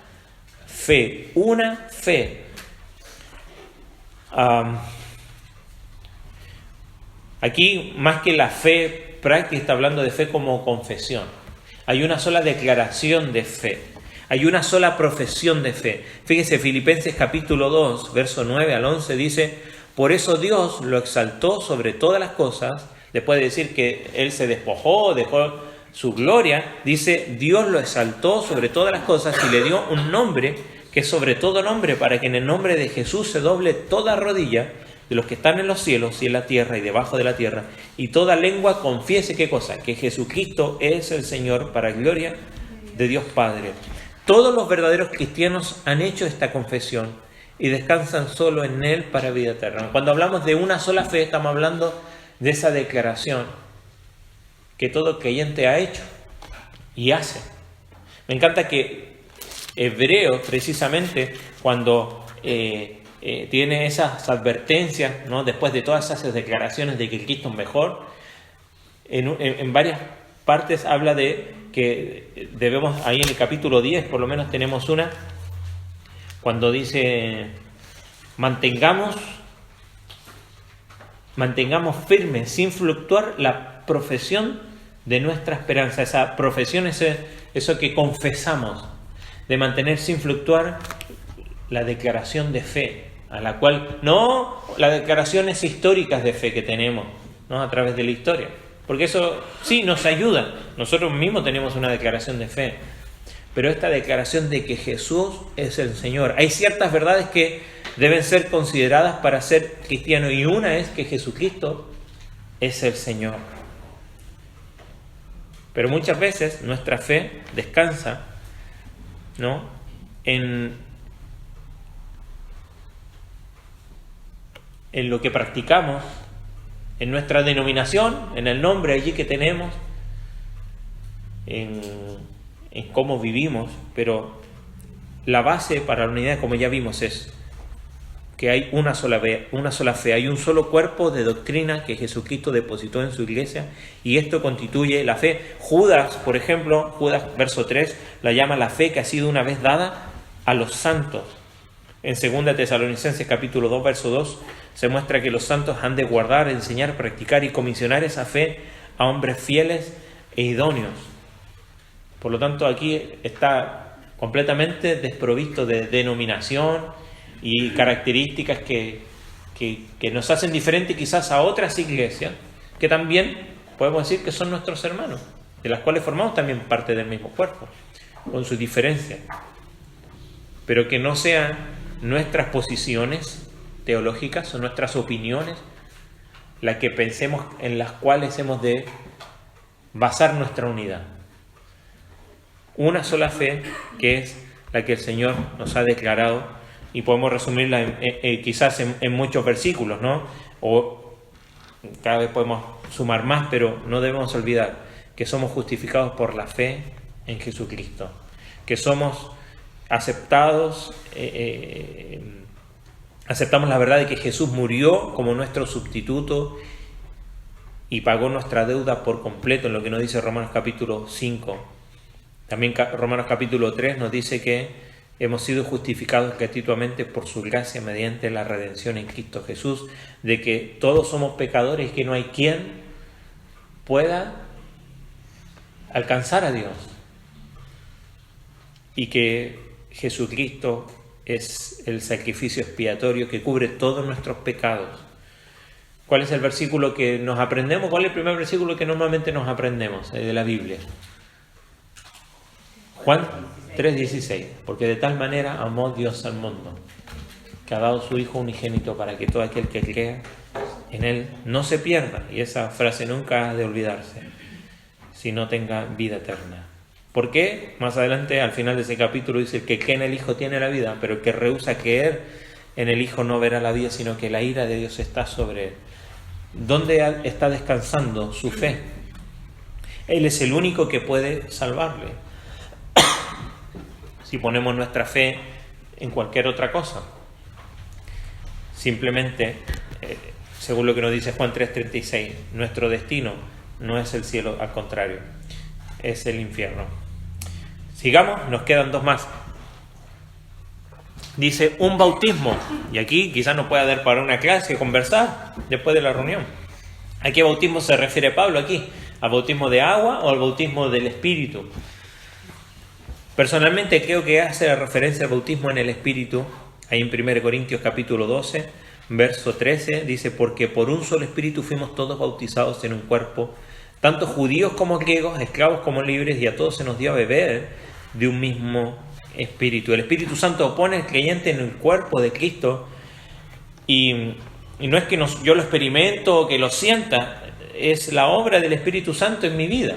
fe, una fe. Aquí, más que la fe práctica, está hablando de fe como confesión. Hay una sola declaración de fe, hay una sola profesión de fe. Fíjese, Filipenses capítulo 2, verso 9 al 11 dice: por eso Dios lo exaltó sobre todas las cosas. Después de decir que Él se despojó, dejó su gloria, dice: Dios lo exaltó sobre todas las cosas y le dio un nombre que es sobre todo nombre, para que en el nombre de Jesús se doble toda rodilla de los que están en los cielos y en la tierra y debajo de la tierra, y toda lengua confiese, ¿qué cosa? Que Jesucristo es el Señor, para gloria de Dios Padre. Todos los verdaderos cristianos han hecho esta confesión y descansan solo en Él para vida eterna. Cuando hablamos de una sola fe, estamos hablando de esa declaración que todo creyente ha hecho y hace. Me encanta que Hebreos, precisamente, cuando tiene esas advertencias, ¿no?, después de todas esas declaraciones de que Cristo es mejor, en varias partes habla de que debemos, ahí en el capítulo 10 por lo menos tenemos una, cuando dice: mantengamos firme, sin fluctuar, la profesión de nuestra esperanza. Esa profesión es eso que confesamos, de mantener sin fluctuar la declaración de fe, a la cual, no las declaraciones históricas de fe que tenemos, ¿no?, a través de la historia, porque eso sí nos ayuda. Nosotros mismos tenemos una declaración de fe, pero esta declaración de que Jesús es el Señor. Hay ciertas verdades que deben ser consideradas para ser cristiano, y una es que Jesucristo es el Señor. Pero muchas veces nuestra fe descansa, ¿no?, en lo que practicamos, en nuestra denominación, en el nombre allí que tenemos, en cómo vivimos, pero la base para la unidad, como ya vimos, es que hay una sola fe, hay un solo cuerpo de doctrina que Jesucristo depositó en su iglesia, y esto constituye la fe. Judas, por ejemplo, Judas, verso 3, la llama la fe que ha sido una vez dada a los santos. En 2 Tesalonicenses capítulo 2, verso 2, se muestra que los santos han de guardar, enseñar, practicar y comisionar esa fe a hombres fieles e idóneos. Por lo tanto, aquí está completamente desprovisto de denominación y características que nos hacen diferentes quizás a otras iglesias, que también podemos decir que son nuestros hermanos, de las cuales formamos también parte del mismo cuerpo, con sus diferencias. Pero que no sean nuestras posiciones teológicas o nuestras opiniones las que pensemos en las cuales hemos de basar nuestra unidad. Una sola fe, que es la que el Señor nos ha declarado, y podemos resumirla quizás en muchos versículos, ¿no? O cada vez podemos sumar más, pero no debemos olvidar que somos justificados por la fe en Jesucristo, que somos aceptados, aceptamos la verdad de que Jesús murió como nuestro sustituto y pagó nuestra deuda por completo, en lo que nos dice Romanos capítulo 5. También Romanos capítulo 3 nos dice que hemos sido justificados gratuitamente por su gracia mediante la redención en Cristo Jesús, de que todos somos pecadores y que no hay quien pueda alcanzar a Dios, y que Jesucristo es el sacrificio expiatorio que cubre todos nuestros pecados. ¿Cuál es el versículo que nos aprendemos? ¿Cuál es el primer versículo que normalmente nos aprendemos de la Biblia? Juan 3:16, porque de tal manera amó Dios al mundo, que ha dado su Hijo unigénito para que todo aquel que crea en Él no se pierda, y esa frase nunca ha de olvidarse, sino tenga vida eterna. ¿Por qué? Más adelante, al final de ese capítulo, dice: el que cree en el Hijo tiene la vida, pero el que rehúsa creer en el Hijo no verá la vida, sino que la ira de Dios está sobre él. ¿Dónde está descansando su fe? Él es el único que puede salvarle. Si ponemos nuestra fe en cualquier otra cosa, simplemente, según lo que nos dice Juan 3:36, nuestro destino no es el cielo, al contrario, es el infierno. Sigamos, nos quedan dos más. Dice un bautismo, y aquí quizás nos pueda dar para una clase, conversar después de la reunión. ¿A qué bautismo se refiere Pablo aquí? ¿Al bautismo de agua o al bautismo del Espíritu? Personalmente creo que hace referencia al bautismo en el Espíritu. Ahí en 1 Corintios capítulo 12, verso 13, dice: porque por un solo Espíritu fuimos todos bautizados en un cuerpo, tanto judíos como griegos, esclavos como libres, y a todos se nos dio a beber de un mismo Espíritu. El Espíritu Santo pone al creyente en el cuerpo de Cristo, y no es que yo lo experimento o que lo sienta, es la obra del Espíritu Santo en mi vida.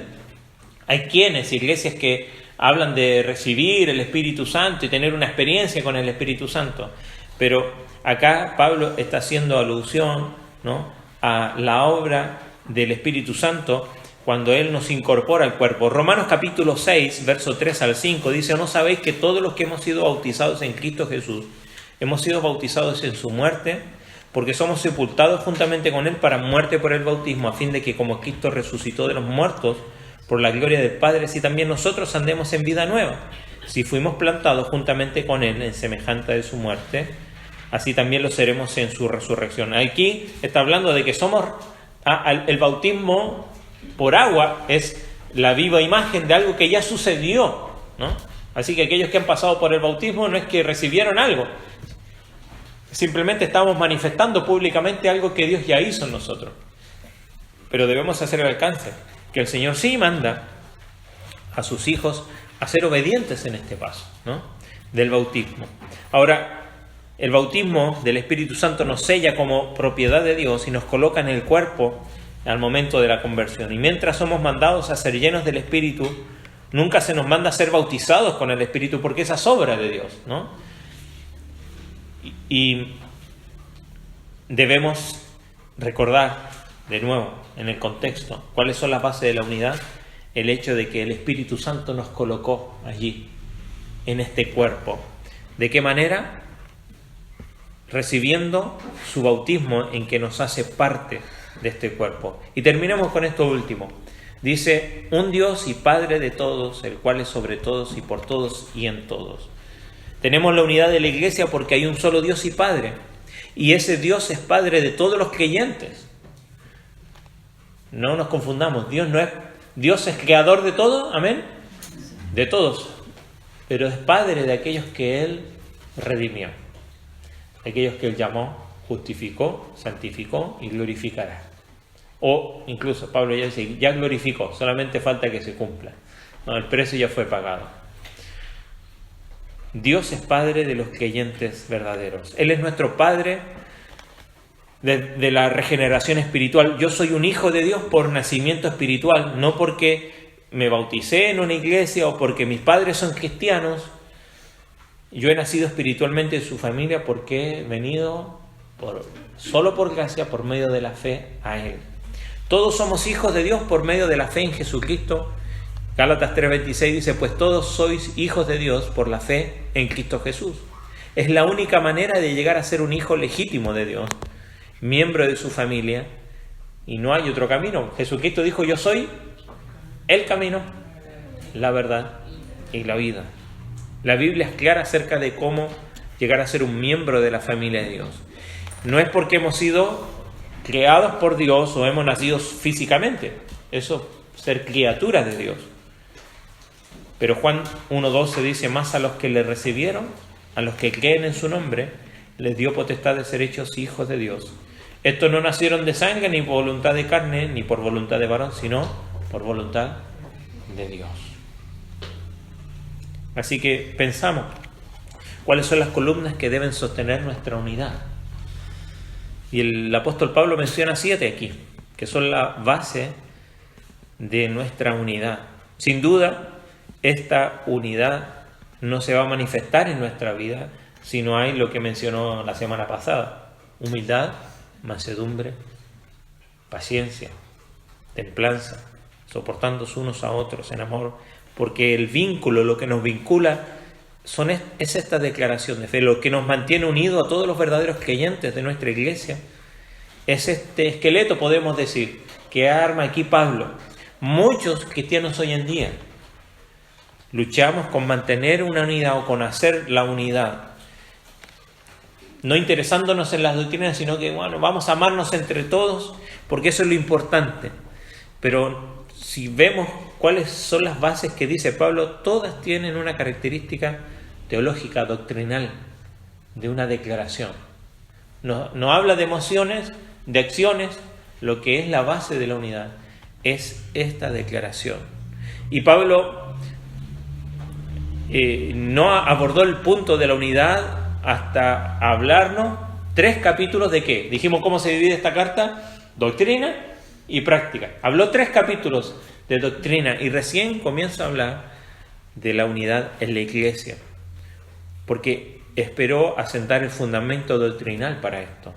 Hay iglesias que hablan de recibir el Espíritu Santo y tener una experiencia con el Espíritu Santo, pero acá Pablo está haciendo alusión, ¿no?, a la obra del Espíritu Santo cuando Él nos incorpora al cuerpo. Romanos capítulo 6, verso 3 al 5 dice: ¿no sabéis que todos los que hemos sido bautizados en Cristo Jesús hemos sido bautizados en su muerte? Porque somos sepultados juntamente con Él para muerte por el bautismo, a fin de que como Cristo resucitó de los muertos por la gloria del Padre, así también nosotros andemos en vida nueva. Si fuimos plantados juntamente con Él en semejanza de su muerte, así también lo seremos en su resurrección. Aquí está hablando de que somos... el bautismo por agua es la viva imagen de algo que ya sucedió, ¿no? Así que aquellos que han pasado por el bautismo no es que recibieron algo, simplemente estamos manifestando públicamente algo que Dios ya hizo en nosotros. Pero debemos hacer el alcance, que el Señor sí manda a sus hijos a ser obedientes en este paso, ¿no?, del bautismo. Ahora, el bautismo del Espíritu Santo nos sella como propiedad de Dios y nos coloca en el cuerpo al momento de la conversión. Y mientras somos mandados a ser llenos del Espíritu, nunca se nos manda a ser bautizados con el Espíritu, porque esa es obra de Dios, ¿no? Y debemos recordar de nuevo en el contexto cuáles son las bases de la unidad. El hecho de que el Espíritu Santo nos colocó allí, en este cuerpo. ¿De qué manera? Recibiendo su bautismo, en que nos hace parte de este cuerpo. Y terminamos con esto último. Dice: un Dios y Padre de todos, el cual es sobre todos y por todos y en todos. Tenemos la unidad de la iglesia porque hay un solo Dios y Padre. Y ese Dios es Padre de todos los creyentes. No nos confundamos. Dios es creador de todo, amén, de todos, pero es Padre de aquellos que Él redimió, de aquellos que Él llamó, justificó, santificó y glorificará. O incluso Pablo ya dice: ya glorificó, solamente falta que se cumpla. No, el precio ya fue pagado. Dios es Padre de los creyentes verdaderos. Él es nuestro Padre de la regeneración espiritual. Yo soy un hijo de Dios por nacimiento espiritual, no porque me bauticé en una iglesia o porque mis padres son cristianos. Yo he nacido espiritualmente en su familia porque he venido solo por gracia, por medio de la fe a Él. Todos somos hijos de Dios por medio de la fe en Jesucristo. Gálatas 3:26 dice: pues todos sois hijos de Dios por la fe en Cristo Jesús. Es la única manera de llegar a ser un hijo legítimo de Dios, miembro de su familia, y no hay otro camino. Jesucristo dijo: yo soy el camino, la verdad y la vida. La Biblia es clara acerca de cómo llegar a ser un miembro de la familia de Dios. No es porque hemos sido creados por Dios o hemos nacido físicamente, eso es ser criatura de Dios. Pero Juan 1:12 dice: más a los que le recibieron, a los que creen en su nombre, les dio potestad de ser hechos hijos de Dios. Estos no nacieron de sangre, ni por voluntad de carne, ni por voluntad de varón, sino por voluntad de Dios. Así que pensamos, ¿cuáles son las columnas que deben sostener nuestra unidad? Y el apóstol Pablo menciona 7 aquí, que son la base de nuestra unidad. Sin duda, esta unidad no se va a manifestar en nuestra vida si no hay lo que mencionó la semana pasada: humildad, mansedumbre, paciencia, templanza, soportándose unos a otros en amor, porque el vínculo, lo que nos vincula, es esta declaración de fe. Lo que nos mantiene unidos a todos los verdaderos creyentes de nuestra iglesia es este esqueleto, podemos decir, que arma aquí Pablo. Muchos cristianos hoy en día luchamos con mantener una unidad o con hacer la unidad, no interesándonos en las doctrinas, sino que vamos a amarnos entre todos, porque eso es lo importante. Pero si vemos cuáles son las bases que dice Pablo, todas tienen una característica teológica, doctrinal, de una declaración. No habla de emociones, de acciones. Lo que es la base de la unidad es esta declaración. Y Pablo no abordó el punto de la unidad hasta hablarnos 3 capítulos de ¿qué? Dijimos cómo se divide esta carta: doctrina y práctica. Habló 3 capítulos de doctrina y recién comienza a hablar de la unidad en la iglesia, porque esperó asentar el fundamento doctrinal para esto.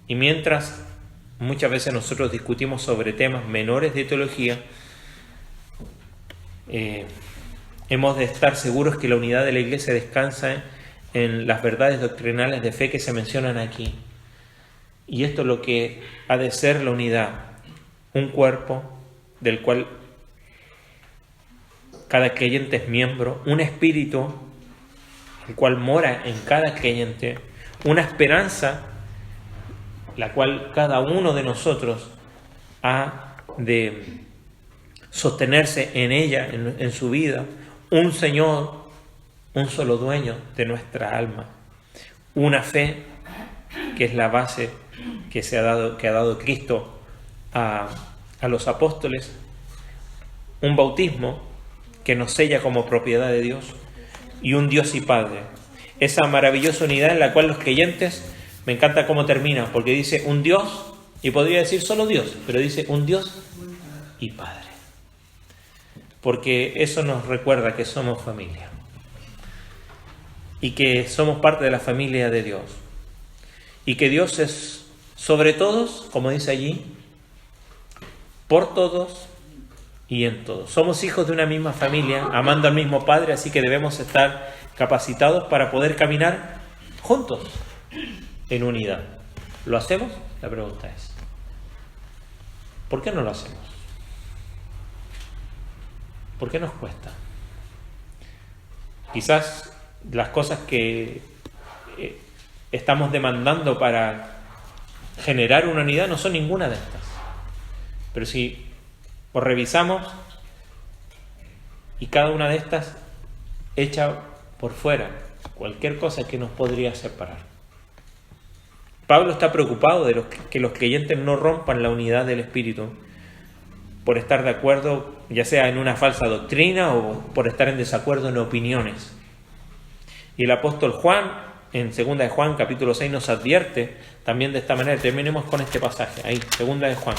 Y mientras muchas veces nosotros discutimos sobre temas menores de teología, hemos de estar seguros que la unidad de la iglesia descansa en las verdades doctrinales de fe que se mencionan aquí. Y esto es lo que ha de ser la unidad: un cuerpo del cual cada creyente es miembro, un espíritu el cual mora en cada creyente, una esperanza la cual cada uno de nosotros ha de sostenerse en ella, en su vida, un Señor, un solo dueño de nuestra alma, una fe que es la base que ha dado Cristo a los apóstoles, un bautismo que nos sella como propiedad de Dios, y un Dios y Padre. Esa maravillosa unidad en la cual los creyentes, me encanta cómo termina, porque dice un Dios, y podría decir solo Dios, pero dice un Dios y Padre, porque eso nos recuerda que somos familia y que somos parte de la familia de Dios, y que Dios es sobre todos, como dice allí, por todos y en todos. Somos hijos de una misma familia, amando al mismo Padre, así que debemos estar capacitados para poder caminar juntos en unidad. ¿Lo hacemos? La pregunta es, ¿por qué no lo hacemos? ¿Por qué nos cuesta? Quizás las cosas que estamos demandando para generar una unidad no son ninguna de estas. Pero si revisamos y cada una de estas echa por fuera cualquier cosa que nos podría separar. Pablo está preocupado de que los creyentes no rompan la unidad del Espíritu por estar de acuerdo, ya sea en una falsa doctrina o por estar en desacuerdo en opiniones. Y el apóstol Juan, en 2 de Juan, capítulo 6, nos advierte también de esta manera. Terminemos con este pasaje, ahí, 2 de Juan,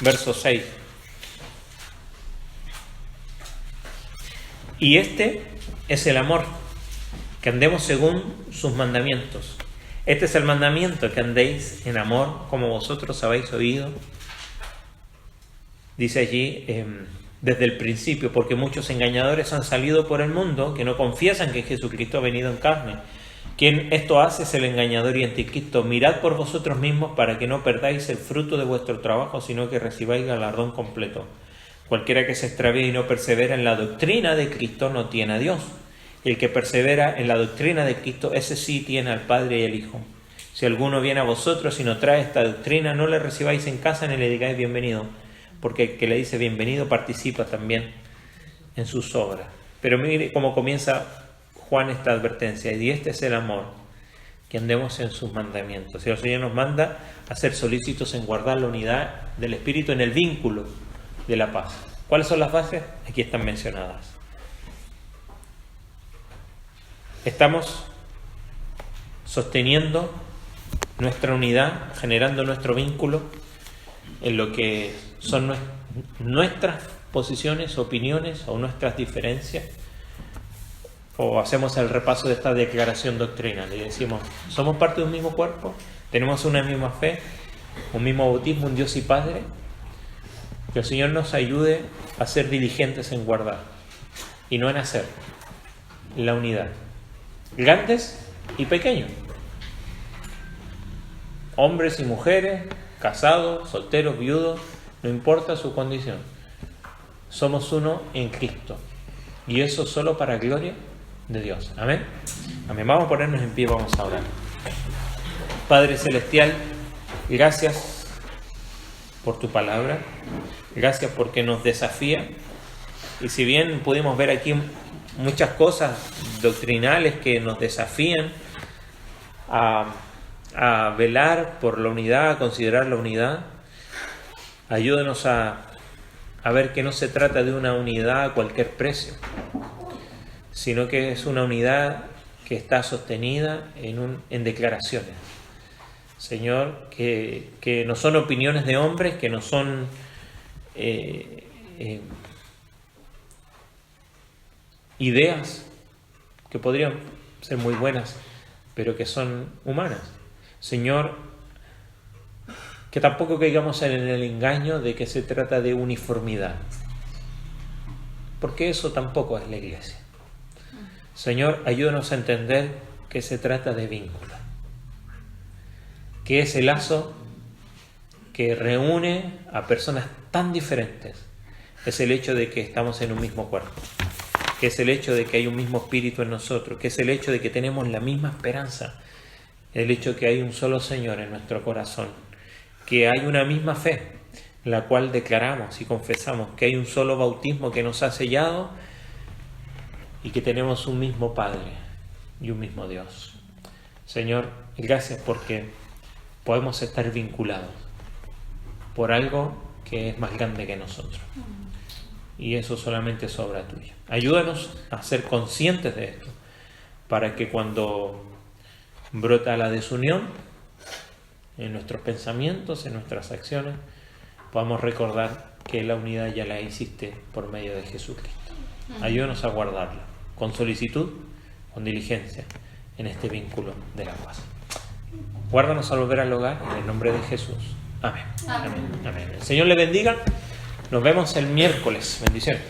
verso 6. Y este es el amor, que andemos según sus mandamientos. Este es el mandamiento, que andéis en amor como vosotros habéis oído. Dice allí, desde el principio, porque muchos engañadores han salido por el mundo que no confiesan que Jesucristo ha venido en carne. Quien esto hace es el engañador y anticristo. Mirad por vosotros mismos para que no perdáis el fruto de vuestro trabajo, sino que recibáis galardón completo. Cualquiera que se extravíe y no persevera en la doctrina de Cristo no tiene a Dios. Y el que persevera en la doctrina de Cristo, ese sí tiene al Padre y al Hijo. Si alguno viene a vosotros y no trae esta doctrina, no le recibáis en casa ni le digáis bienvenido, porque el que le dice bienvenido participa también en sus obras. Pero mire cómo comienza Juan esta advertencia: y este es el amor, que andemos en sus mandamientos. Y el Señor nos manda a ser solícitos en guardar la unidad del Espíritu en el vínculo de la paz. ¿Cuáles son las bases? Aquí están mencionadas. Estamos sosteniendo nuestra unidad, generando nuestro vínculo en lo que son nuestras posiciones, opiniones o nuestras diferencias, o hacemos el repaso de esta declaración doctrinal y decimos, somos parte de un mismo cuerpo, tenemos una misma fe, un mismo bautismo, un Dios y Padre. Que el Señor nos ayude a ser diligentes en guardar y no en hacer la unidad, grandes y pequeños, hombres y mujeres, casados, solteros, viudos, no importa su condición, somos uno en Cristo, y eso solo para gloria de Dios. Amén. Amén. Vamos a ponernos en pie, vamos a orar. Padre Celestial, gracias por tu palabra, gracias porque nos desafía, y si bien pudimos ver aquí muchas cosas doctrinales que nos desafían a velar por la unidad, a considerar la unidad, ayúdanos a ver que no se trata de una unidad a cualquier precio, sino que es una unidad que está sostenida en declaraciones. Señor, que no son opiniones de hombres, que no son ideas que podrían ser muy buenas, pero que son humanas. Señor, que tampoco caigamos en el engaño de que se trata de uniformidad, porque eso tampoco es la iglesia. Señor, ayúdanos a entender que se trata de vínculo, que es el lazo que reúne a personas tan diferentes. Es el hecho de que estamos en un mismo cuerpo, que es el hecho de que hay un mismo espíritu en nosotros, que es el hecho de que tenemos la misma esperanza, el hecho de que hay un solo Señor en nuestro corazón, que hay una misma fe, la cual declaramos y confesamos, que hay un solo bautismo que nos ha sellado y que tenemos un mismo Padre y un mismo Dios. Señor, gracias porque podemos estar vinculados por algo que es más grande que nosotros. Y eso solamente es obra tuya. Ayúdanos a ser conscientes de esto, para que cuando brota la desunión en nuestros pensamientos, en nuestras acciones, podamos recordar que la unidad ya la hiciste por medio de Jesucristo. Ayúdanos a guardarla con solicitud, con diligencia, en este vínculo de la paz. Guárdanos al volver al hogar, en el nombre de Jesús. Amén. Amén. Amén. El Señor le bendiga. Nos vemos el miércoles. Bendiciones.